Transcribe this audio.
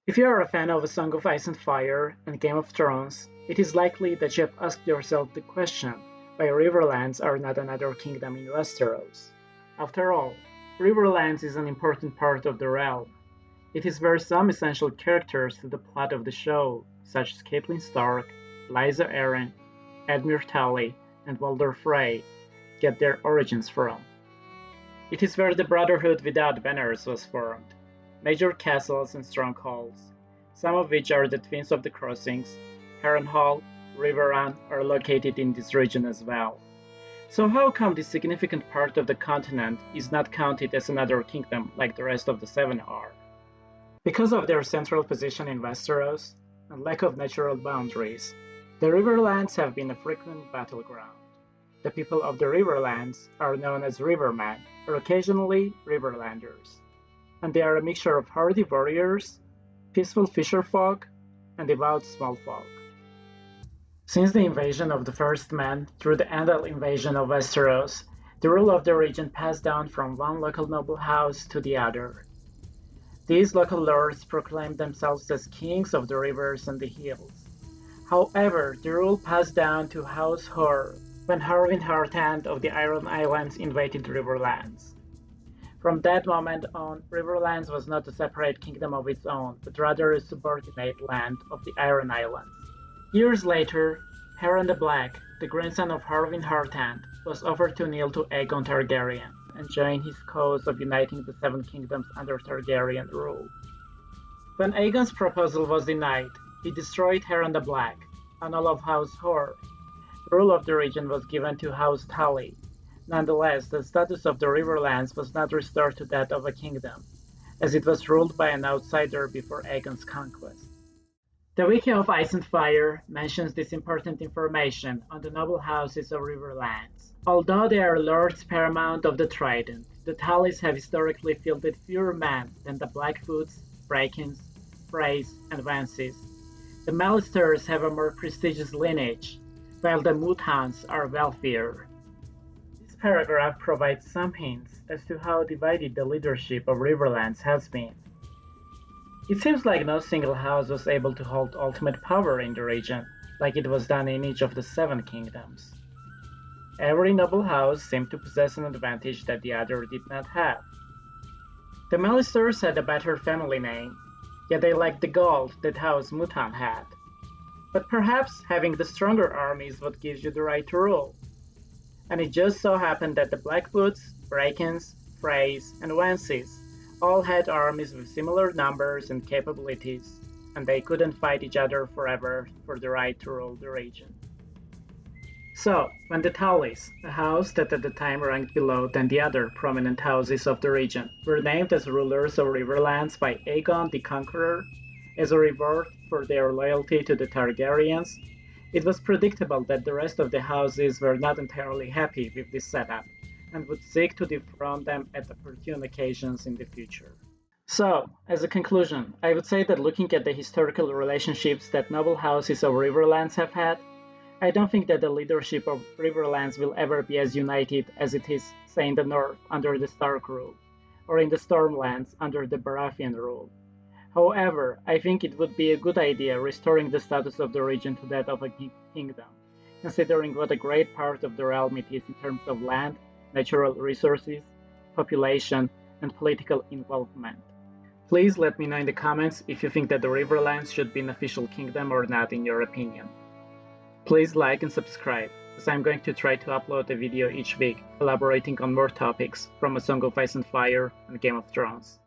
If you are a fan of A Song of Ice and Fire and Game of Thrones, it is likely that you have asked yourself the question why Riverlands are not another kingdom in Westeros. After all, Riverlands is an important part of the realm. It is where some essential characters to the plot of the show, such as Catelyn Stark, Lysa Arryn, Edmure Tully, and Walder Frey, get their origins from. It is where the Brotherhood without banners was formed. Major castles and strongholds, some of which are the twins of the crossings, Harrenhal, Riverrun, are located in this region as well. So how come this significant part of the continent is not counted as another kingdom like the rest of the Seven are? Because of their central position in Westeros and lack of natural boundaries, the Riverlands have been a frequent battleground. The people of the Riverlands are known as Rivermen, or occasionally Riverlanders, and they are a mixture of hardy warriors, peaceful fisherfolk, and devout smallfolk. Since the invasion of the First Men through the Andal invasion of Westeros, the rule of the region passed down from one local noble house to the other. These local lords proclaimed themselves as kings of the rivers and the hills. However, the rule passed down to House Hor when Harwin Harthand of the Iron Islands invaded the Riverlands. From that moment on, Riverlands was not a separate kingdom of its own, but rather a subordinate land of the Iron Islands. Years later, Harren the Black, the grandson of Harwin Harthand, was offered to kneel to Aegon Targaryen and join his cause of uniting the Seven Kingdoms under Targaryen rule. When Aegon's proposal was denied, he destroyed Harren the Black, and all of House Hor. The rule of the region was given to House Tully. Nonetheless, the status of the Riverlands was not restored to that of a kingdom, as it was ruled by an outsider before Aegon's conquest. The Wiki of Ice and Fire mentions this important information on the noble houses of Riverlands. Although they are lords paramount of the Trident, the Tullys have historically fielded fewer men than the Blackfoots, Brackens, Freys, and Vances. The Mallisters have a more prestigious lineage, while the Moothounds are wealthier. This paragraph provides some hints as to how divided the leadership of Riverlands has been. It seems like no single house was able to hold ultimate power in the region, like it was done in each of the Seven Kingdoms. Every noble house seemed to possess an advantage that the other did not have. The Mallisters had a better family name, yet they lacked the gold that House Mutton had. But perhaps having the stronger army is what gives you the right to rule. And it just so happened that the Blackfoots, Brackens, Freys, and Vances all had armies with similar numbers and capabilities, and they couldn't fight each other forever for the right to rule the region. So, when the Tullys, a house that at the time ranked below than the other prominent houses of the region, were named as rulers of Riverlands by Aegon the Conqueror as a reward for their loyalty to the Targaryens, it was predictable that the rest of the houses were not entirely happy with this setup and would seek to dethrone them at opportune occasions in the future. So, as a conclusion, I would say that looking at the historical relationships that noble houses of Riverlands have had, I don't think that the leadership of Riverlands will ever be as united as it is, say, in the north under the Stark rule, or in the Stormlands under the Baratheon rule. However, I think it would be a good idea restoring the status of the region to that of a kingdom, considering what a great part of the realm it is in terms of land, natural resources, population, and political involvement. Please let me know in the comments if you think that the Riverlands should be an official kingdom or not in your opinion. Please like and subscribe, as I'm going to try to upload a video each week elaborating on more topics from A Song of Ice and Fire and Game of Thrones.